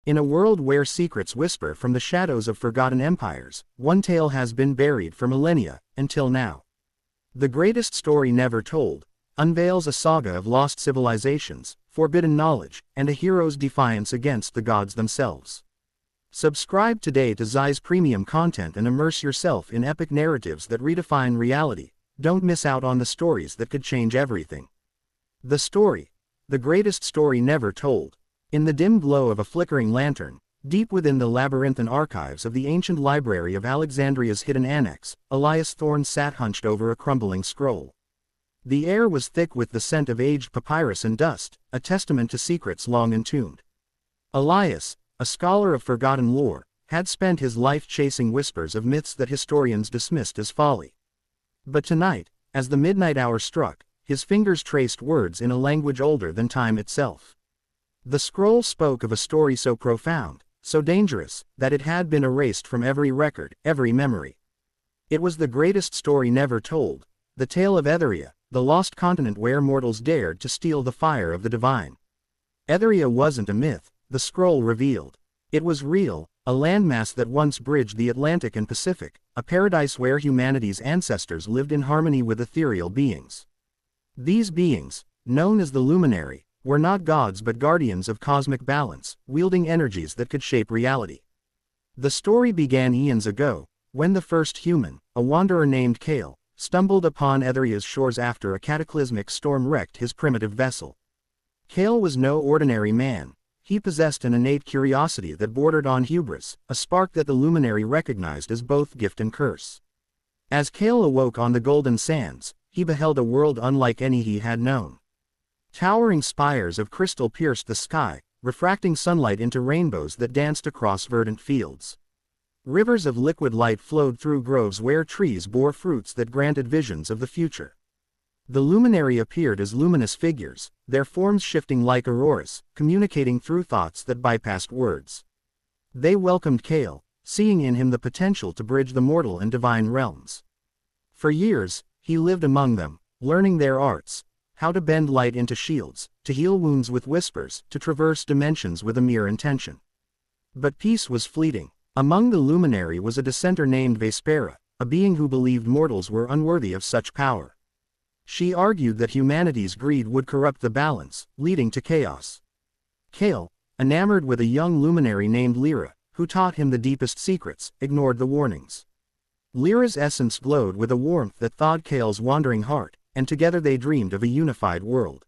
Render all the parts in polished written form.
In a world where secrets whisper from the shadows of forgotten empires, one tale has been buried for millennia, until now. The greatest story never told unveils a saga of lost civilizations, forbidden knowledge, and a hero's defiance against the gods themselves. Subscribe today to Zai's premium content and immerse yourself in epic narratives that redefine reality. Don't miss out on the stories that could change everything. The story. The greatest story never told. In the dim glow of a flickering lantern, deep within the labyrinthine archives of the ancient library of Alexandria's hidden annex, Elias Thorne sat hunched over a crumbling scroll. The air was thick with the scent of aged papyrus and dust, a testament to secrets long entombed. Elias, a scholar of forgotten lore, had spent his life chasing whispers of myths that historians dismissed as folly. But tonight, as the midnight hour struck, his fingers traced words in a language older than time itself. The scroll spoke of a story so profound, so dangerous, that it had been erased from every record, every memory. It was the greatest story never told, the tale of Aetheria, the lost continent where mortals dared to steal the fire of the divine. Aetheria wasn't a myth, the scroll revealed. It was real, a landmass that once bridged the Atlantic and Pacific, a paradise where humanity's ancestors lived in harmony with ethereal beings. These beings, known as the Luminary, were not gods but guardians of cosmic balance, wielding energies that could shape reality. The story began eons ago, when the first human, a wanderer named Kale, stumbled upon Aetheria's shores after a cataclysmic storm wrecked his primitive vessel. Kale was no ordinary man. He possessed an innate curiosity that bordered on hubris, a spark that the Luminary recognized as both gift and curse. As Kale awoke on the golden sands, he beheld a world unlike any he had known. Towering spires of crystal pierced the sky, refracting sunlight into rainbows that danced across verdant fields. Rivers of liquid light flowed through groves where trees bore fruits that granted visions of the future. The Luminary appeared as luminous figures, their forms shifting like auroras, communicating through thoughts that bypassed words. They welcomed Kale, seeing in him the potential to bridge the mortal and divine realms. For years, he lived among them, learning their arts, how to bend light into shields, to heal wounds with whispers, to traverse dimensions with a mere intention. But peace was fleeting. Among the Luminary was a dissenter named Vespera, a being who believed mortals were unworthy of such power. She argued that humanity's greed would corrupt the balance, leading to chaos. Kale, enamored with a young luminary named Lyra, who taught him the deepest secrets, ignored the warnings. Lyra's essence glowed with a warmth that thawed Kale's wandering heart, and together they dreamed of a unified world.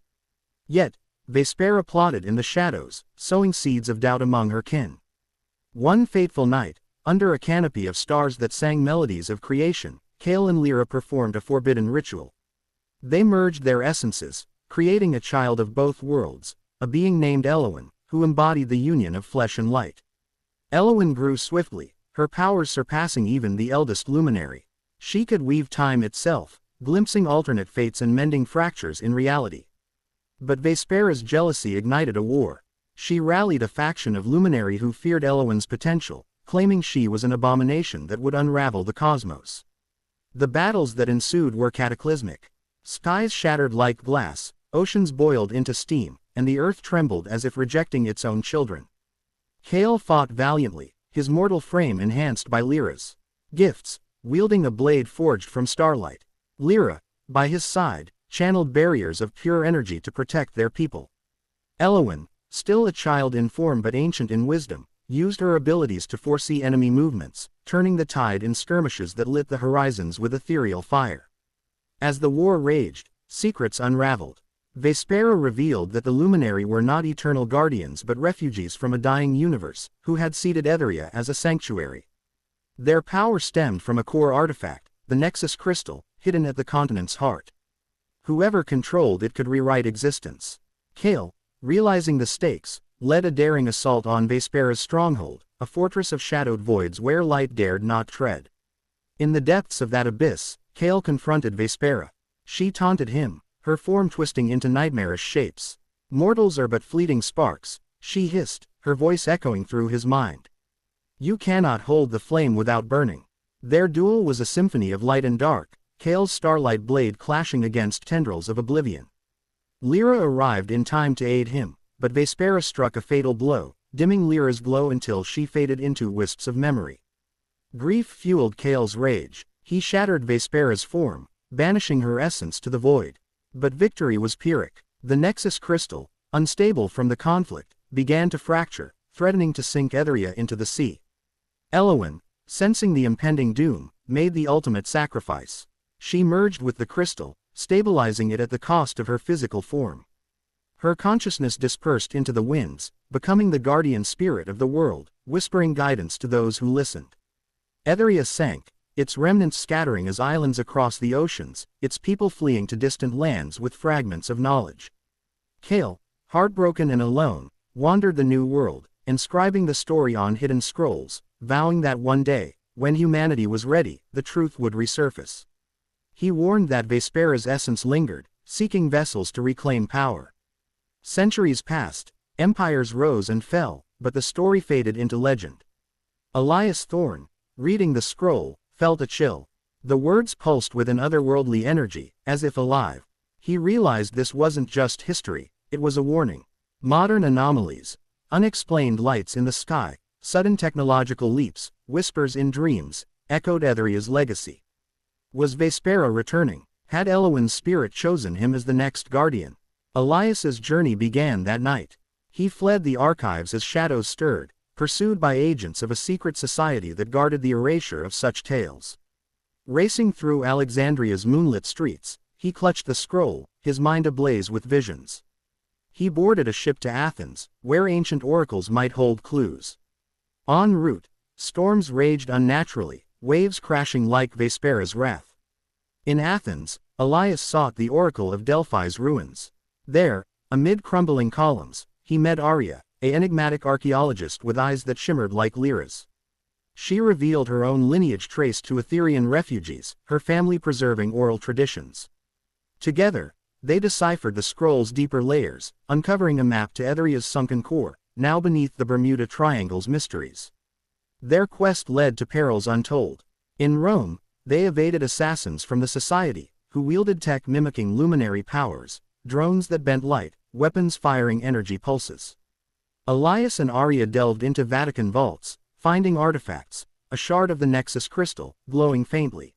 Yet, Vespera plotted in the shadows, sowing seeds of doubt among her kin. One fateful night, under a canopy of stars that sang melodies of creation, Kale and Lyra performed a forbidden ritual. They merged their essences, creating a child of both worlds, a being named Elowin, who embodied the union of flesh and light. Elowin grew swiftly, her powers surpassing even the eldest luminary. She could weave time itself, glimpsing alternate fates and mending fractures in reality. But Vespera's jealousy ignited a war. She rallied a faction of luminary who feared Elowin's potential, claiming she was an abomination that would unravel the cosmos. The battles that ensued were cataclysmic. Skies shattered like glass, oceans boiled into steam, and the earth trembled as if rejecting its own children. Kale fought valiantly, his mortal frame enhanced by Lyra's gifts, wielding a blade forged from starlight. Lyra, by his side, channeled barriers of pure energy to protect their people. Elowin, still a child in form but ancient in wisdom, used her abilities to foresee enemy movements, turning the tide in skirmishes that lit the horizons with ethereal fire. As the war raged, secrets unraveled. Vespera revealed that the Luminary were not eternal guardians but refugees from a dying universe, who had seeded Aetheria as a sanctuary. Their power stemmed from a core artifact, the Nexus Crystal, hidden at the continent's heart. Whoever controlled it could rewrite existence. Kale, realizing the stakes, led a daring assault on Vespera's stronghold, a fortress of shadowed voids where light dared not tread. In the depths of that abyss, Kale confronted Vespera. She taunted him, her form twisting into nightmarish shapes. "Mortals are but fleeting sparks," she hissed, her voice echoing through his mind. "You cannot hold the flame without burning." Their duel was a symphony of light and dark, Kale's starlight blade clashing against tendrils of oblivion. Lyra arrived in time to aid him, but Vespera struck a fatal blow, dimming Lyra's glow until she faded into wisps of memory. Grief fueled Kale's rage. He shattered Vespera's form, banishing her essence to the void. But victory was Pyrrhic. The Nexus crystal, unstable from the conflict, began to fracture, threatening to sink Aetheria into the sea. Eowyn, sensing the impending doom, made the ultimate sacrifice. She merged with the crystal, stabilizing it at the cost of her physical form. Her consciousness dispersed into the winds, becoming the guardian spirit of the world, whispering guidance to those who listened. Aetheria sank, its remnants scattering as islands across the oceans, its people fleeing to distant lands with fragments of knowledge. Kale, heartbroken and alone, wandered the new world, inscribing the story on hidden scrolls, vowing that one day, when humanity was ready, the truth would resurface. He warned that Vespera's essence lingered, seeking vessels to reclaim power. Centuries passed, empires rose and fell, but the story faded into legend. Elias Thorne, reading the scroll, felt a chill. The words pulsed with an otherworldly energy, as if alive. He realized this wasn't just history, it was a warning. Modern anomalies, unexplained lights in the sky, sudden technological leaps, whispers in dreams, echoed Aetheria's legacy. Was Vespera returning? Had Eowyn's spirit chosen him as the next guardian? Elias's journey began that night. He fled the archives as shadows stirred, pursued by agents of a secret society that guarded the erasure of such tales. Racing through Alexandria's moonlit streets, he clutched the scroll, his mind ablaze with visions. He boarded a ship to Athens, where ancient oracles might hold clues. En route, storms raged unnaturally, waves crashing like Vespera's wrath. In Athens, Elias sought the oracle of Delphi's ruins. There, amid crumbling columns, he met Aetheria, an enigmatic archaeologist with eyes that shimmered like Lyra's. She revealed her own lineage traced to Aetherian refugees, her family preserving oral traditions. Together, they deciphered the scroll's deeper layers, uncovering a map to Aetheria's sunken core, now beneath the Bermuda Triangle's mysteries. Their quest led to perils untold. In Rome, they evaded assassins from the Society, who wielded tech mimicking luminary powers, drones that bent light, weapons firing energy pulses. Elias and Aetheria delved into Vatican vaults, finding artifacts, a shard of the Nexus crystal, glowing faintly.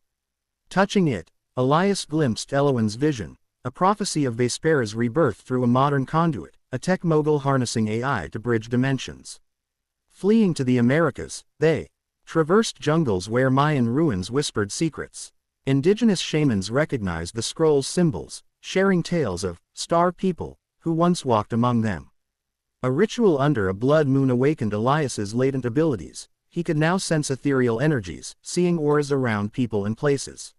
Touching it, Elias glimpsed Eowyn's vision, a prophecy of Vespera's rebirth through a modern conduit, a tech mogul harnessing AI to bridge dimensions. Fleeing to the Americas, they traversed jungles where Mayan ruins whispered secrets. Indigenous shamans recognized the scroll's symbols, sharing tales of star people who once walked among them. A ritual under a blood moon awakened Elias's latent abilities. He could now sense ethereal energies, seeing auras around people and places.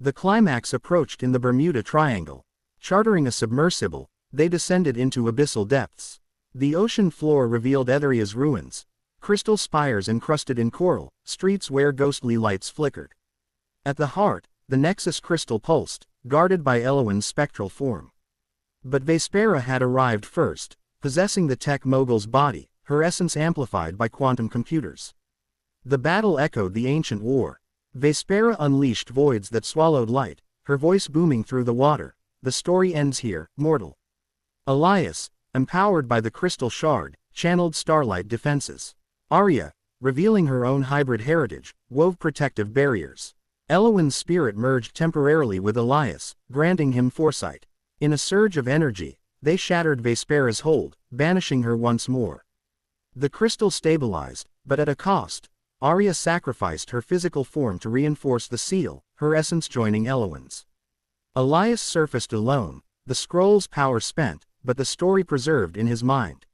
The climax approached in the Bermuda Triangle. Chartering a submersible, they descended into abyssal depths. The ocean floor revealed Aetheria's ruins, crystal spires encrusted in coral, streets where ghostly lights flickered. At the heart, the Nexus crystal pulsed, guarded by Eowyn's spectral form. But Vespera had arrived first, possessing the tech mogul's body, her essence amplified by quantum computers. The battle echoed the ancient war. Vespera unleashed voids that swallowed light, her voice booming through the water. The story ends here, mortal. Elias, empowered by the crystal shard, channeled starlight defenses. Aetheria, revealing her own hybrid heritage, wove protective barriers. Eowyn's spirit merged temporarily with Elias, granting him foresight. In a surge of energy, they shattered Vespera's hold, banishing her once more. The crystal stabilized, but at a cost. Aetheria sacrificed her physical form to reinforce the seal, her essence joining Eowyn's. Elias surfaced alone, the scroll's power spent, but the story preserved in his mind.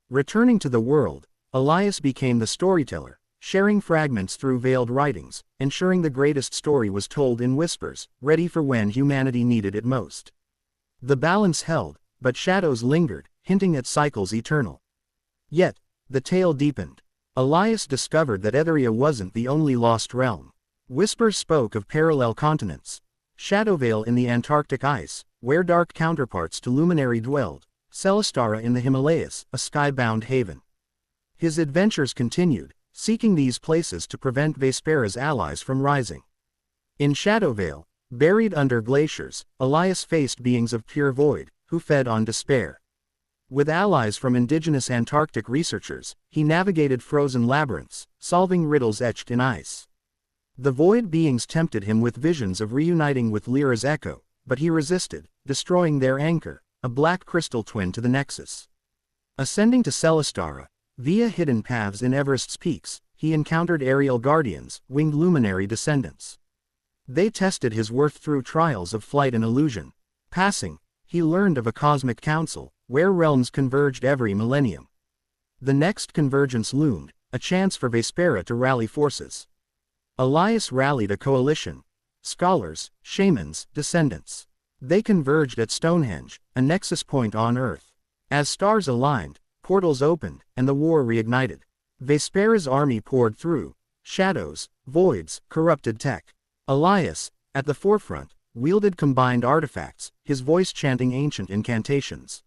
Returning to the world, Elias became the storyteller, sharing fragments through veiled writings, ensuring the greatest story was told in whispers, ready for when humanity needed it most. The balance held, but shadows lingered, hinting at cycles eternal. Yet, the tale deepened. Elias discovered that Aetheria wasn't the only lost realm. Whispers spoke of parallel continents. Shadowvale in the Antarctic ice, where dark counterparts to Luminary dwelled, Celestara in the Himalayas, a sky-bound haven. His adventures continued, seeking these places to prevent Vespera's allies from rising. In Shadowvale, buried under glaciers, Elias faced beings of pure void, who fed on despair. With allies from indigenous Antarctic researchers, he navigated frozen labyrinths, solving riddles etched in ice. The void beings tempted him with visions of reuniting with Lyra's echo, but he resisted, destroying their anchor, a black crystal twin to the Nexus. Ascending to Celestara, via hidden paths in Everest's peaks, he encountered aerial guardians, winged luminary descendants. They tested his worth through trials of flight and illusion. Passing, he learned of a cosmic council, where realms converged every millennium. The next convergence loomed, a chance for Vespera to rally forces. Elias rallied a coalition: scholars, shamans, descendants. They converged at Stonehenge, a nexus point on Earth. As stars aligned, portals opened, and the war reignited. Vespera's army poured through shadows, voids, corrupted tech. Elias, at the forefront, wielded combined artifacts, his voice chanting ancient incantations.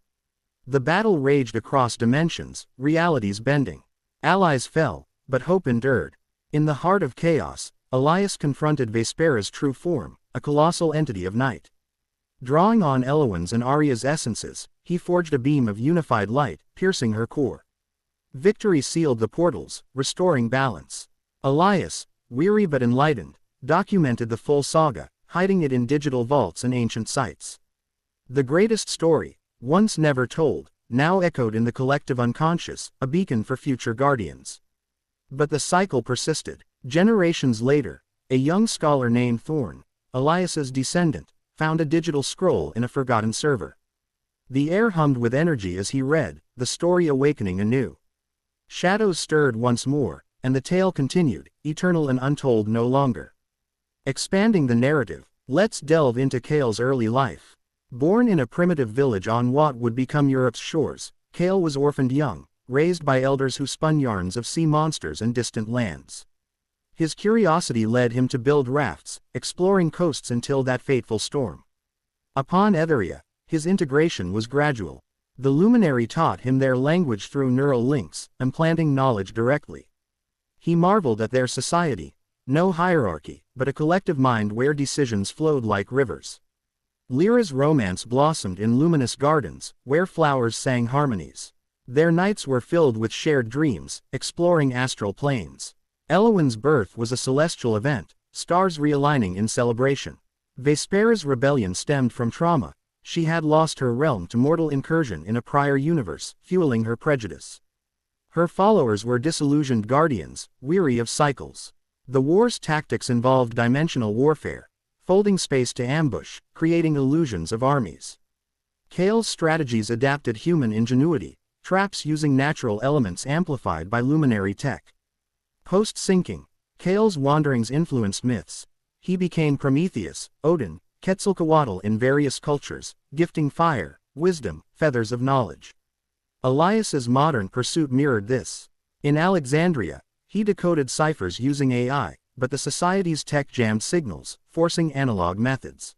The battle raged across dimensions, realities bending. Allies fell, but hope endured. In the heart of chaos, Elias confronted Vespera's true form, a colossal entity of night. Drawing on Elowen's and Arya's essences, he forged a beam of unified light, piercing her core. Victory sealed the portals, restoring balance. Elias, weary but enlightened, documented the full saga, hiding it in digital vaults and ancient sites. The greatest story, once never told, now echoed in the collective unconscious, a beacon for future guardians. But the cycle persisted. Generations later, a young scholar named Thorn, Elias's descendant, found a digital scroll in a forgotten server. The air hummed with energy as he read, the story awakening anew. Shadows stirred once more, and the tale continued, eternal and untold no longer. Expanding the narrative, let's delve into Kale's early life. Born in a primitive village on what would become Europe's shores, Kale was orphaned young, raised by elders who spun yarns of sea monsters and distant lands. His curiosity led him to build rafts, exploring coasts until that fateful storm. Upon Aetheria, his integration was gradual. The luminary taught him their language through neural links, implanting knowledge directly. He marveled at their society, no hierarchy, but a collective mind where decisions flowed like rivers. Lyra's romance blossomed in luminous gardens, where flowers sang harmonies. Their nights were filled with shared dreams, exploring astral planes. Elowen's birth was a celestial event, stars realigning in celebration. Vespera's rebellion stemmed from trauma. She had lost her realm to mortal incursion in a prior universe, fueling her prejudice. Her followers were disillusioned guardians, weary of cycles. The war's tactics involved dimensional warfare, folding space to ambush, creating illusions of armies. Kale's strategies adapted human ingenuity, traps using natural elements amplified by luminary tech. Post-sinking, Kale's wanderings influenced myths. He became Prometheus, Odin, Quetzalcoatl in various cultures, gifting fire, wisdom, feathers of knowledge. Elias's modern pursuit mirrored this. In Alexandria, he decoded ciphers using AI, but the society's tech jammed signals, forcing analog methods.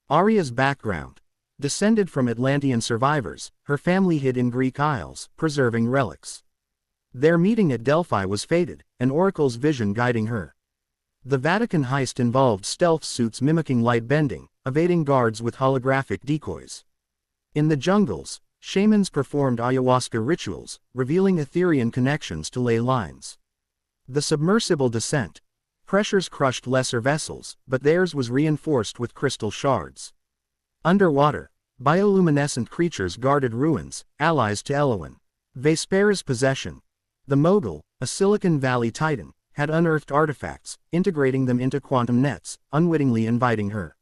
Arya's background. Descended from Atlantean survivors, her family hid in Greek isles, preserving relics. Their meeting at Delphi was fated, an oracle's vision guiding her. The Vatican heist involved stealth suits mimicking light bending, evading guards with holographic decoys. In the jungles, shamans performed ayahuasca rituals, revealing Aetherian connections to ley lines. The submersible descent. Pressures crushed lesser vessels, but theirs was reinforced with crystal shards. Underwater, bioluminescent creatures guarded ruins, allies to Elowen. Vespera's possession. The Mogul, a Silicon Valley titan, had unearthed artifacts, integrating them into quantum nets, unwittingly inviting her.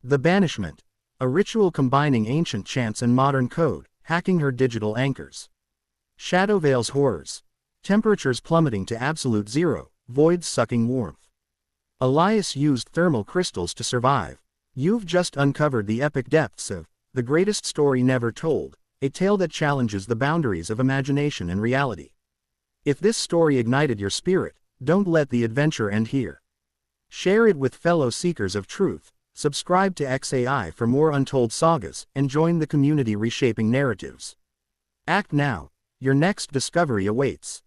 The Banishment. A ritual combining ancient chants and modern code, hacking her digital anchors. Shadowvale's horrors. Temperatures plummeting to absolute zero, voids sucking warmth. Elias used thermal crystals to survive. You've just uncovered the epic depths of The Greatest Story Never Told, a tale that challenges the boundaries of imagination and reality. If this story ignited your spirit, don't let the adventure end here. Share it with fellow seekers of truth, subscribe to XAI for more untold sagas, and join the community reshaping narratives. Act now, your next discovery awaits.